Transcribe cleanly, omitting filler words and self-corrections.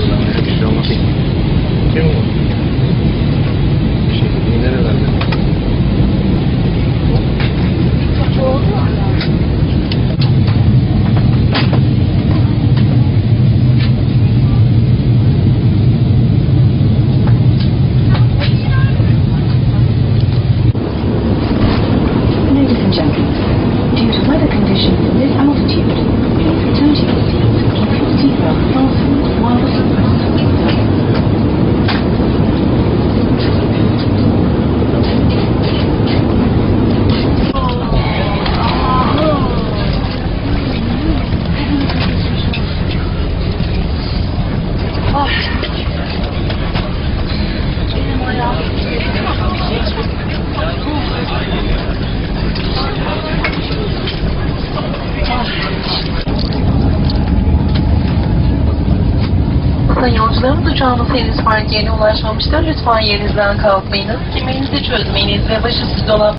sorudan ya. Bir şey olmaz. Kim bu? Bir şey değil. Nerelerde? Ladies and gentlemen, due to weather conditions at this altitude, please return to your seats and keep your seatbelt fastened while the service. Yolcularımız uçağımız henüz park yerine ulaşmamıştır. Lütfen yerinizden kalkmayınız. Kemerinizi çözmeyiniz ve başüstü dolap